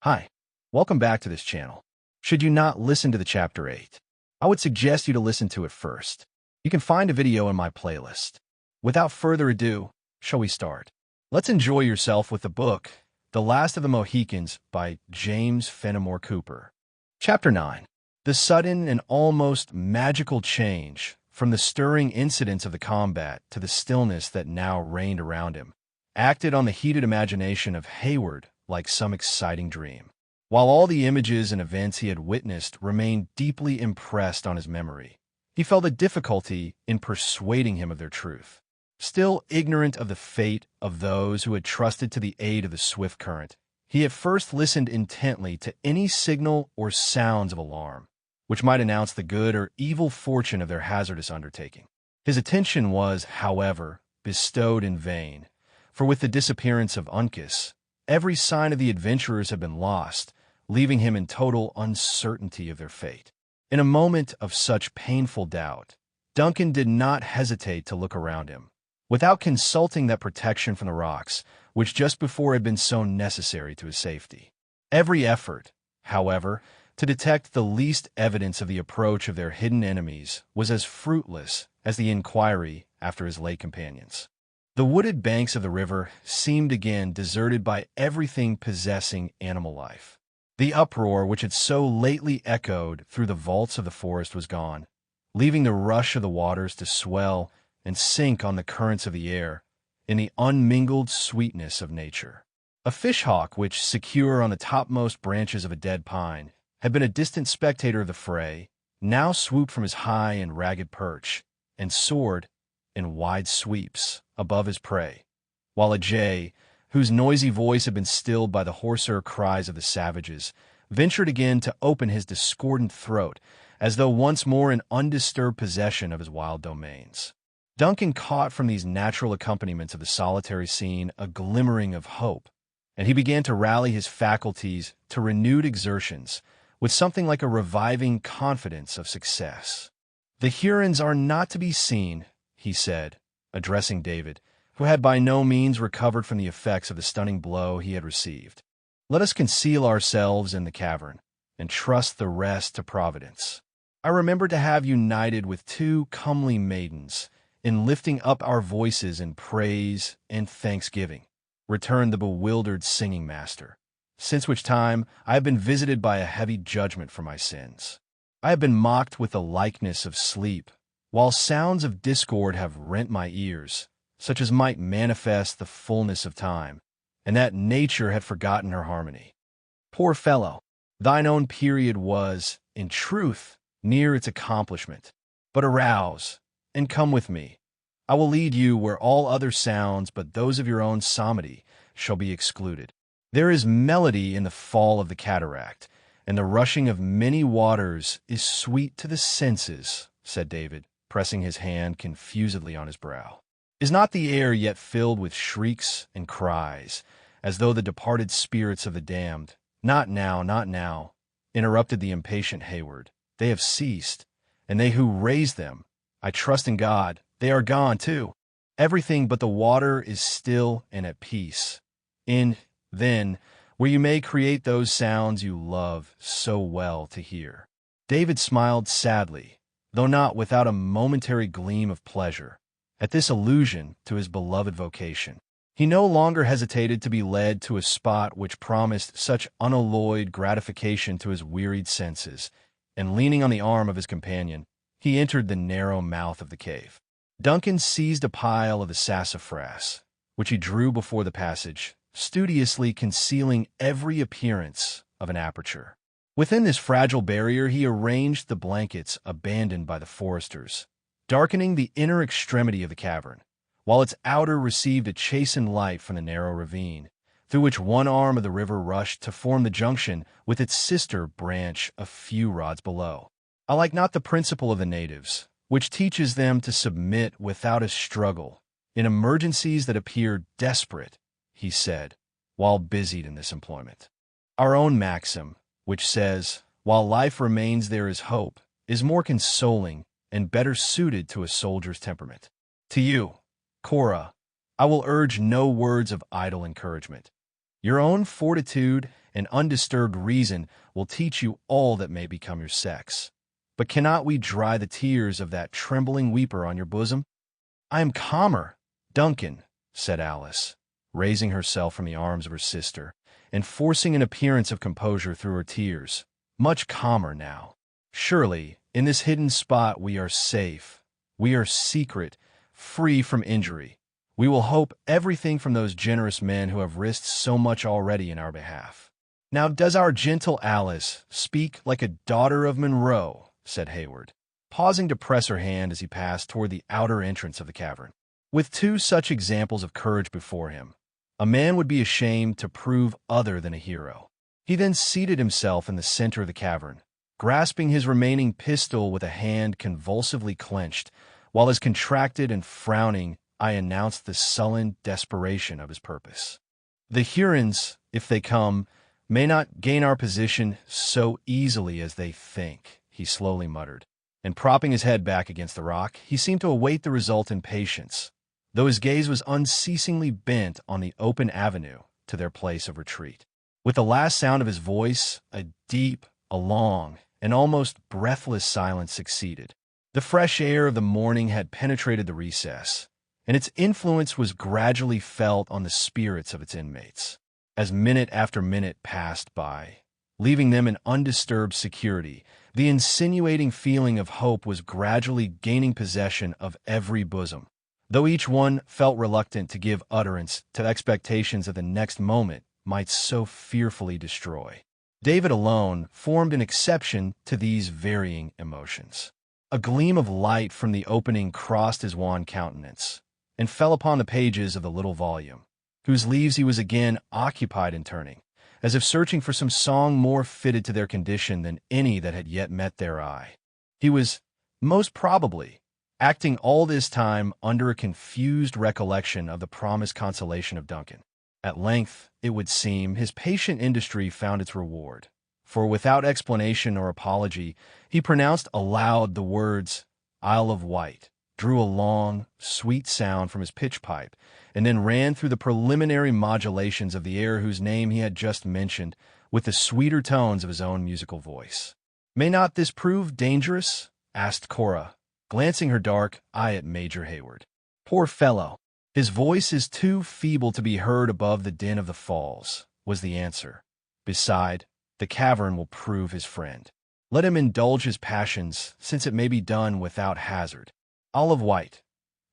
Hi, welcome back to this channel. Should you not listen to the Chapter 8, I would suggest you to listen to it first. You can find a video in my playlist. Without further ado, shall we start? Let's enjoy yourself with the book, The Last of the Mohicans by James Fenimore Cooper. Chapter 9. The sudden and almost magical change from the stirring incidents of the combat to the stillness that now reigned around him acted on the heated imagination of Hayward like some exciting dream. While all the images and events he had witnessed remained deeply impressed on his memory, he felt a difficulty in persuading him of their truth. Still ignorant of the fate of those who had trusted to the aid of the swift current, he at first listened intently to any signal or sounds of alarm, which might announce the good or evil fortune of their hazardous undertaking. His attention was, however, bestowed in vain, for with the disappearance of Uncas, every sign of the adventurers had been lost, leaving him in total uncertainty of their fate. In a moment of such painful doubt, Duncan did not hesitate to look around him, without consulting that protection from the rocks, which just before had been so necessary to his safety. Every effort, however, to detect the least evidence of the approach of their hidden enemies was as fruitless as the inquiry after his late companions. The wooded banks of the river seemed again deserted by everything possessing animal life. The uproar which had so lately echoed through the vaults of the forest was gone, leaving the rush of the waters to swell and sink on the currents of the air in the unmingled sweetness of nature. A fishhawk which, secure on the topmost branches of a dead pine, had been a distant spectator of the fray, now swooped from his high and ragged perch and soared in wide sweeps above his prey, while a jay, whose noisy voice had been stilled by the hoarser cries of the savages, ventured again to open his discordant throat, as though once more in undisturbed possession of his wild domains. Duncan caught from these natural accompaniments of the solitary scene a glimmering of hope, and he began to rally his faculties to renewed exertions with something like a reviving confidence of success. "The Hurons are not to be seen," he said, addressing David, who had by no means recovered from the effects of the stunning blow he had received. "Let us conceal ourselves in the cavern, and trust the rest to Providence. I remember to have united with two comely maidens in lifting up our voices in praise and thanksgiving," returned the bewildered singing master, "since which time I have been visited by a heavy judgment for my sins. I have been mocked with the likeness of sleep, while sounds of discord have rent my ears, such as might manifest the fullness of time, and that nature had forgotten her harmony. Poor fellow, thine own period was, in truth, near its accomplishment. But arouse, and come with me. I will lead you where all other sounds but those of your own psalmody shall be excluded. There is melody in the fall of the cataract, and the rushing of many waters is sweet to the senses," said David, pressing his hand confusedly on his brow. "Is not the air yet filled with shrieks and cries, as though the departed spirits of the damned—" "Not now, not now," interrupted the impatient Hayward. "They have ceased, and they who raised them, I trust in God, they are gone too. Everything but the water is still and at peace. Then, where you may create those sounds you love so well to hear." David smiled sadly, though not without a momentary gleam of pleasure, at this allusion to his beloved vocation. He no longer hesitated to be led to a spot which promised such unalloyed gratification to his wearied senses, and leaning on the arm of his companion, he entered the narrow mouth of the cave. Duncan seized a pile of the sassafras, which he drew before the passage, studiously concealing every appearance of an aperture. Within this fragile barrier he arranged the blankets abandoned by the foresters, darkening the inner extremity of the cavern, while its outer received a chastened light from the narrow ravine, through which one arm of the river rushed to form the junction with its sister branch a few rods below. "I like not the principle of the natives, which teaches them to submit without a struggle in emergencies that appear desperate," he said, while busied in this employment. "Our own maxim, which says, 'While life remains there is hope,' is more consoling and better suited to a soldier's temperament. To you, Cora, I will urge no words of idle encouragement. Your own fortitude and undisturbed reason will teach you all that may become your sex. But cannot we dry the tears of that trembling weeper on your bosom?" "I am calmer, Duncan," said Alice, raising herself from the arms of her sister, and forcing an appearance of composure through her tears. "Much calmer now. Surely, in this hidden spot we are safe. We are secret, free from injury. We will hope everything from those generous men who have risked so much already in our behalf." "Now does our gentle Alice speak like a daughter of Munro?" said Hayward, pausing to press her hand as he passed toward the outer entrance of the cavern. With two such examples of courage before him, a man would be ashamed to prove other than a hero. He then seated himself in the center of the cavern, grasping his remaining pistol with a hand convulsively clenched, while as contracted and frowning eye announced the sullen desperation of his purpose. "The Hurons, if they come, may not gain our position so easily as they think," he slowly muttered, and propping his head back against the rock, he seemed to await the result in patience, though his gaze was unceasingly bent on the open avenue to their place of retreat. With the last sound of his voice, a deep, a long, and almost breathless silence succeeded. The fresh air of the morning had penetrated the recess, and its influence was gradually felt on the spirits of its inmates. As minute after minute passed by, leaving them in undisturbed security, the insinuating feeling of hope was gradually gaining possession of every bosom, though each one felt reluctant to give utterance to expectations that the next moment might so fearfully destroy. David alone formed an exception to these varying emotions. A gleam of light from the opening crossed his wan countenance, and fell upon the pages of the little volume, whose leaves he was again occupied in turning, as if searching for some song more fitted to their condition than any that had yet met their eye. He was, most probably, acting all this time under a confused recollection of the promised consolation of Duncan. At length, it would seem, his patient industry found its reward, for without explanation or apology, he pronounced aloud the words, "Isle of Wight," drew a long, sweet sound from his pitch pipe, and then ran through the preliminary modulations of the air whose name he had just mentioned with the sweeter tones of his own musical voice. "May not this prove dangerous?" asked Cora, glancing her dark eye at Major Hayward. "Poor fellow! His voice is too feeble to be heard above the din of the falls," was the answer. "Beside, the cavern will prove his friend. Let him indulge his passions, since it may be done without hazard." "Isle of Wight,"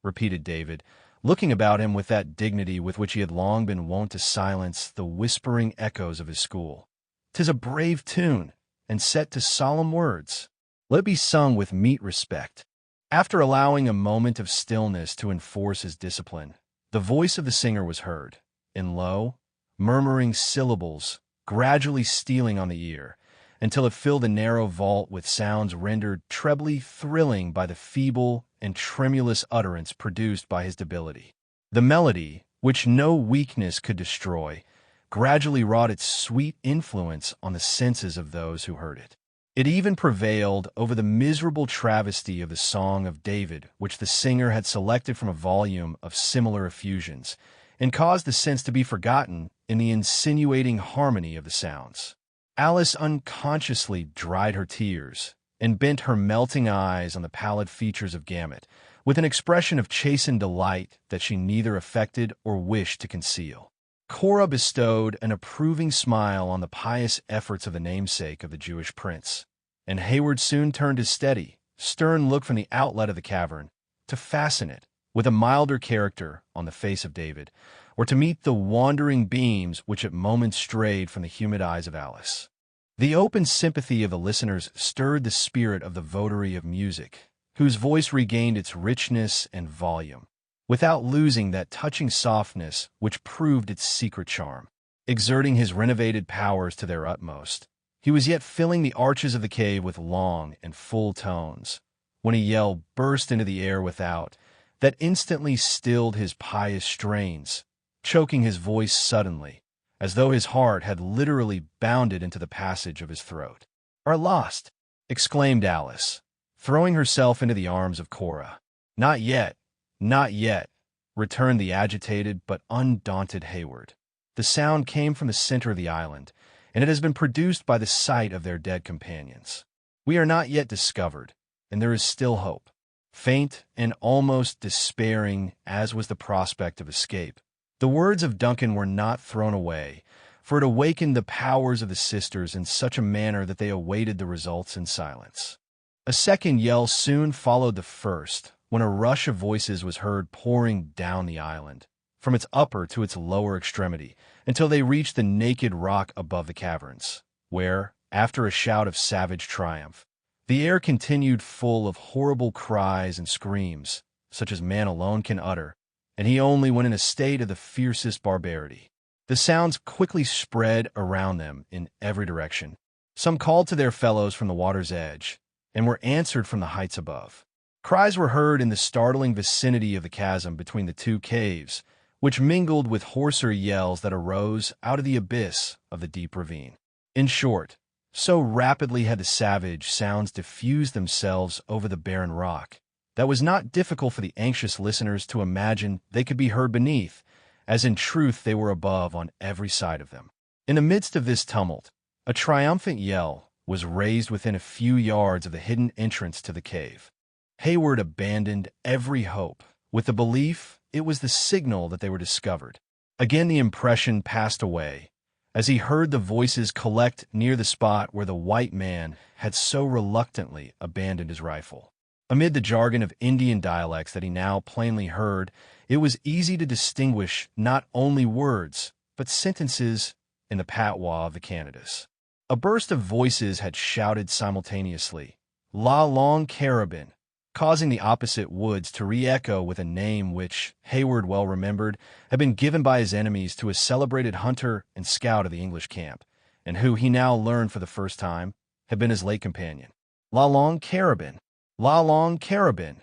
repeated David, looking about him with that dignity with which he had long been wont to silence the whispering echoes of his school. "'Tis a brave tune, and set to solemn words. Let it be sung with meet respect." After allowing a moment of stillness to enforce his discipline, the voice of the singer was heard, in low, murmuring syllables, gradually stealing on the ear, until it filled the narrow vault with sounds rendered trebly thrilling by the feeble and tremulous utterance produced by his debility. The melody, which no weakness could destroy, gradually wrought its sweet influence on the senses of those who heard it. It even prevailed over the miserable travesty of the Song of David, which the singer had selected from a volume of similar effusions, and caused the sense to be forgotten in the insinuating harmony of the sounds. Alice unconsciously dried her tears and bent her melting eyes on the pallid features of Gamut, with an expression of chastened delight that she neither affected or wished to conceal. Cora bestowed an approving smile on the pious efforts of the namesake of the Jewish prince, and Hayward soon turned his steady, stern look from the outlet of the cavern to fasten it, with a milder character, on the face of David, or to meet the wandering beams which at moments strayed from the humid eyes of Alice. The open sympathy of the listeners stirred the spirit of the votary of music, whose voice regained its richness and volume, without losing that touching softness which proved its secret charm. Exerting his renovated powers to their utmost, he was yet filling the arches of the cave with long and full tones, when a yell burst into the air without, that instantly stilled his pious strains, choking his voice suddenly, as though his heart had literally bounded into the passage of his throat. "Are lost!" exclaimed Alice, throwing herself into the arms of Cora. "Not yet, not yet," returned the agitated but undaunted Hayward. The sound came from the center of the island, and it has been produced by the sight of their dead companions. We are not yet discovered, and there is still hope. Faint and almost despairing as was the prospect of escape, the words of Duncan were not thrown away, for it awakened the powers of the sisters in such a manner that they awaited the results in silence. A second yell soon followed the first, when a rush of voices was heard pouring down the island, from its upper to its lower extremity, until they reached the naked rock above the caverns, where, after a shout of savage triumph, the air continued full of horrible cries and screams, such as man alone can utter, and he only when in a state of the fiercest barbarity. The sounds quickly spread around them in every direction. Some called to their fellows from the water's edge, and were answered from the heights above. Cries were heard in the startling vicinity of the chasm between the two caves, which mingled with hoarser yells that arose out of the abyss of the deep ravine. In short, so rapidly had the savage sounds diffused themselves over the barren rock, that it was not difficult for the anxious listeners to imagine they could be heard beneath, as in truth they were above on every side of them. In the midst of this tumult, a triumphant yell was raised within a few yards of the hidden entrance to the cave. Hayward abandoned every hope, with the belief it was the signal that they were discovered. Again the impression passed away, as he heard the voices collect near the spot where the white man had so reluctantly abandoned his rifle. Amid the jargon of Indian dialects that he now plainly heard, it was easy to distinguish not only words, but sentences in the patois of the Canadas. A burst of voices had shouted simultaneously, "La Long Carabin," causing the opposite woods to re-echo with a name which, Hayward well remembered, had been given by his enemies to a celebrated hunter and scout of the English camp, and who, he now learned for the first time, had been his late companion. "La Long Carabin, La Long Carabin,"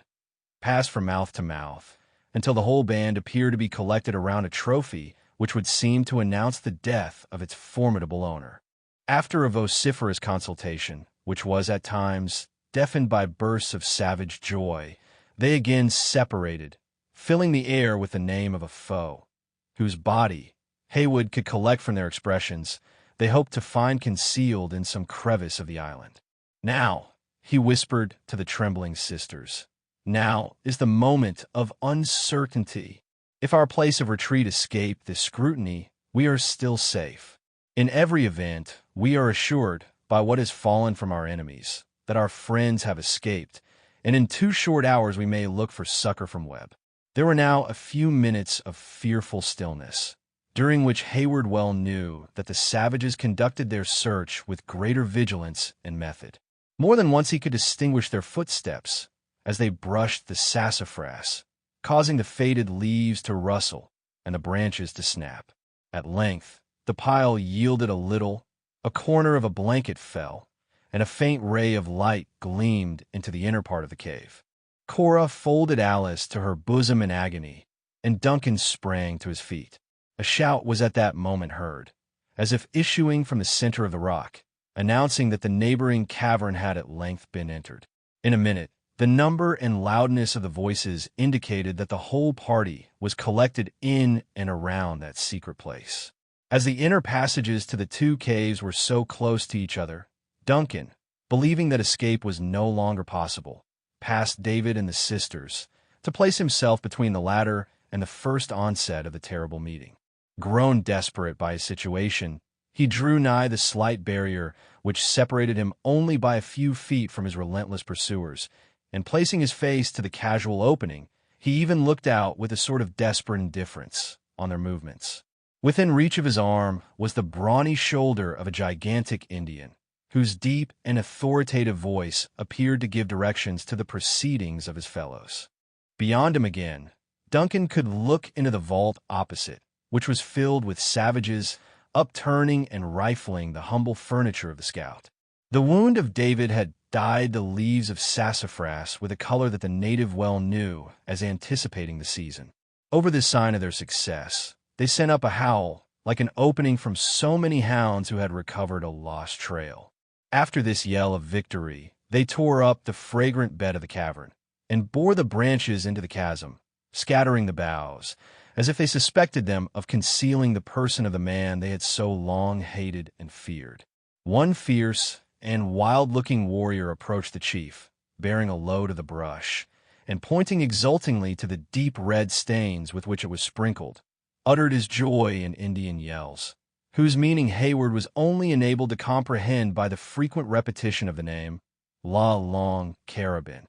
passed from mouth to mouth, until the whole band appeared to be collected around a trophy which would seem to announce the death of its formidable owner. After a vociferous consultation, which was at times deafened by bursts of savage joy, they again separated, filling the air with the name of a foe, whose body, Hayward could collect from their expressions, they hoped to find concealed in some crevice of the island. "Now," he whispered to the trembling sisters, "now is the moment of uncertainty. If our place of retreat escape this scrutiny, we are still safe. In every event, we are assured, by what has fallen from our enemies, that our friends have escaped, and in 2 short hours we may look for succor from Webb." There were now a few minutes of fearful stillness, during which Hayward well knew that the savages conducted their search with greater vigilance and method. More than once he could distinguish their footsteps as they brushed the sassafras, causing the faded leaves to rustle and the branches to snap. At length, the pile yielded a little, a corner of a blanket fell, and a faint ray of light gleamed into the inner part of the cave. Cora folded Alice to her bosom in agony, and Duncan sprang to his feet. A shout was at that moment heard, as if issuing from the center of the rock, announcing that the neighboring cavern had at length been entered. In a minute, the number and loudness of the voices indicated that the whole party was collected in and around that secret place. As the inner passages to the 2 caves were so close to each other, Duncan, believing that escape was no longer possible, passed David and the sisters to place himself between the latter and the first onset of the terrible meeting. Grown desperate by his situation, he drew nigh the slight barrier which separated him only by a few feet from his relentless pursuers, and placing his face to the casual opening, he even looked out with a sort of desperate indifference on their movements. Within reach of his arm was the brawny shoulder of a gigantic Indian, whose deep and authoritative voice appeared to give directions to the proceedings of his fellows. Beyond him again, Duncan could look into the vault opposite, which was filled with savages upturning and rifling the humble furniture of the scout. The wound of David had dyed the leaves of sassafras with a color that the native well knew as anticipating the season. Over this sign of their success, they sent up a howl like an opening from so many hounds who had recovered a lost trail. After this yell of victory, they tore up the fragrant bed of the cavern and bore the branches into the chasm, scattering the boughs, as if they suspected them of concealing the person of the man they had so long hated and feared. One fierce and wild-looking warrior approached the chief, bearing a load of the brush, and pointing exultingly to the deep red stains with which it was sprinkled, uttered his joy in Indian yells, whose meaning Hayward was only enabled to comprehend by the frequent repetition of the name, La Longue Carabine.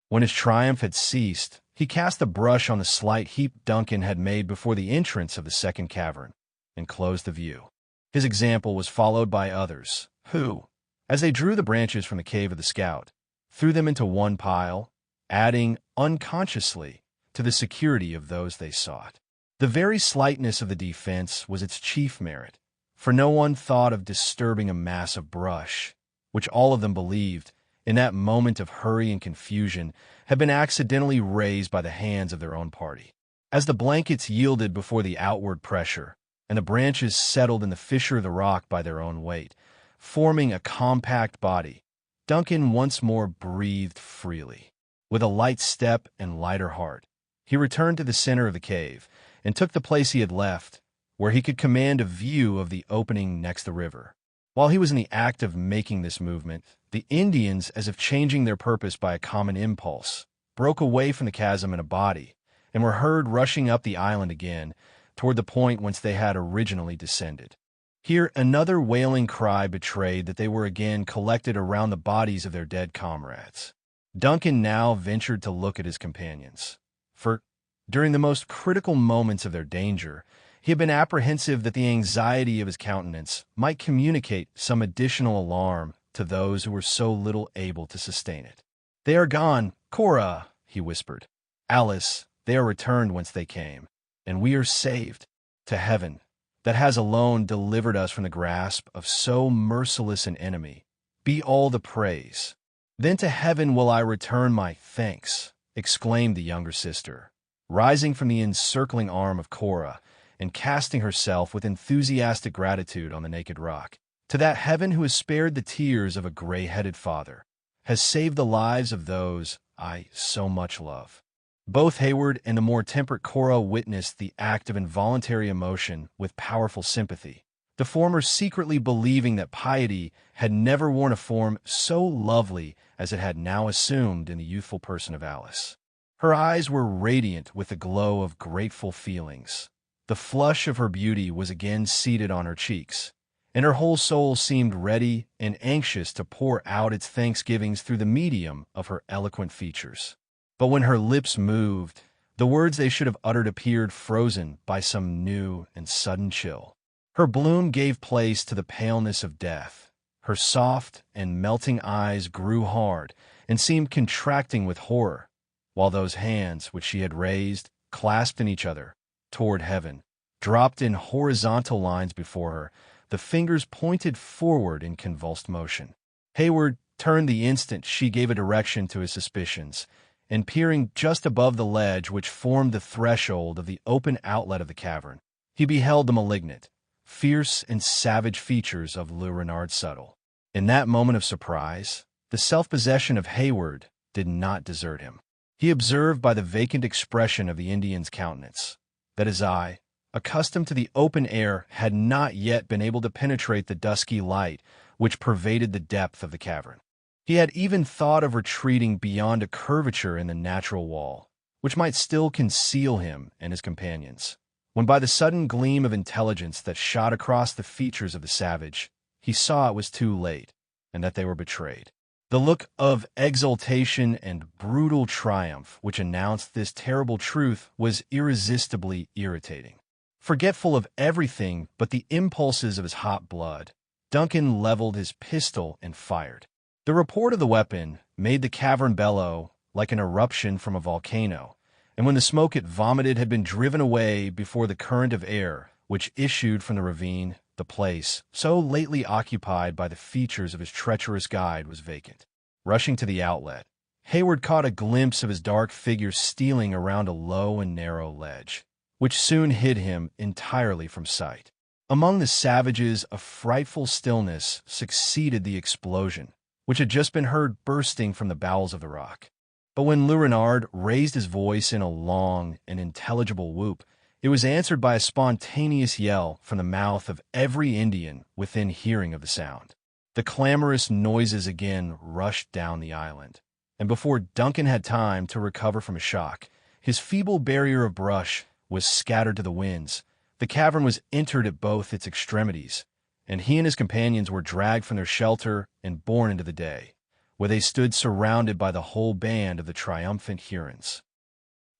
When his triumph had ceased, he cast the brush on the slight heap Duncan had made before the entrance of the second cavern, and closed the view. His example was followed by others, who, as they drew the branches from the cave of the scout, threw them into one pile, adding unconsciously to the security of those they sought. The very slightness of the defense was its chief merit, for no one thought of disturbing a mass of brush, which all of them believed, in that moment of hurry and confusion, had been accidentally raised by the hands of their own party. As the blankets yielded before the outward pressure, and the branches settled in the fissure of the rock by their own weight, forming a compact body, Duncan once more breathed freely. With a light step and lighter heart, he returned to the center of the cave, and took the place he had left, where he could command a view of the opening next the river. While he was in the act of making this movement, the Indians, as if changing their purpose by a common impulse, broke away from the chasm in a body, and were heard rushing up the island again, toward the point whence they had originally descended. Here another wailing cry betrayed that they were again collected around the bodies of their dead comrades. Duncan now ventured to look at his companions, for, during the most critical moments of their danger, he had been apprehensive that the anxiety of his countenance might communicate some additional alarm to those who were so little able to sustain it. "They are gone, Cora," he whispered. "Alice, they are returned whence they came, and we are saved. To heaven, that has alone delivered us from the grasp of so merciless an enemy, be all the praise." "Then to heaven will I return my thanks," exclaimed the younger sister, rising from the encircling arm of Cora, and casting herself with enthusiastic gratitude on the naked rock. "To that heaven who has spared the tears of a gray-headed father, has saved the lives of those I so much love." Both Hayward and the more temperate Cora witnessed the act of involuntary emotion with powerful sympathy, the former secretly believing that piety had never worn a form so lovely as it had now assumed in the youthful person of Alice. Her eyes were radiant with the glow of grateful feelings. The flush of her beauty was again seated on her cheeks, and her whole soul seemed ready and anxious to pour out its thanksgivings through the medium of her eloquent features. But when her lips moved, the words they should have uttered appeared frozen by some new and sudden chill. Her bloom gave place to the paleness of death. Her soft and melting eyes grew hard and seemed contracting with horror, while those hands which she had raised, clasped in each other, toward heaven, dropped in horizontal lines before her, the fingers pointed forward in convulsed motion. Hayward turned the instant she gave a direction to his suspicions, and peering just above the ledge which formed the threshold of the open outlet of the cavern, he beheld the malignant, fierce and savage features of Le Renard Subtle. In that moment of surprise, the self-possession of Hayward did not desert him. He observed by the vacant expression of the Indian's countenance that his eye, accustomed to the open air, had not yet been able to penetrate the dusky light which pervaded the depth of the cavern. He had even thought of retreating beyond a curvature in the natural wall, which might still conceal him and his companions, when by the sudden gleam of intelligence that shot across the features of the savage, he saw it was too late, and that they were betrayed. The look of exultation and brutal triumph which announced this terrible truth was irresistibly irritating. Forgetful of everything but the impulses of his hot blood, Duncan leveled his pistol and fired. The report of the weapon made the cavern bellow like an eruption from a volcano, and when the smoke it vomited had been driven away before the current of air which issued from the ravine, the place, so lately occupied by the features of his treacherous guide, was vacant. Rushing to the outlet, Hayward caught a glimpse of his dark figure stealing around a low and narrow ledge, which soon hid him entirely from sight. Among the savages, a frightful stillness succeeded the explosion, which had just been heard bursting from the bowels of the rock. But when Le Renard raised his voice in a long and intelligible whoop, It was answered by a spontaneous yell from the mouth of every Indian within hearing of the sound. The clamorous noises again rushed down the island, and before Duncan had time to recover from his shock, his feeble barrier of brush was scattered to the winds. The cavern was entered at both its extremities, and he and his companions were dragged from their shelter and borne into the day, where they stood surrounded by the whole band of the triumphant Hurons.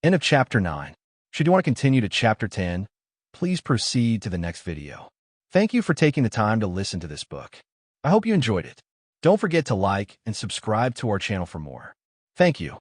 End of Chapter 9. Should you want to continue to Chapter 10, please proceed to the next video. Thank you for taking the time to listen to this book. I hope you enjoyed it. Don't forget to like and subscribe to our channel for more. Thank you.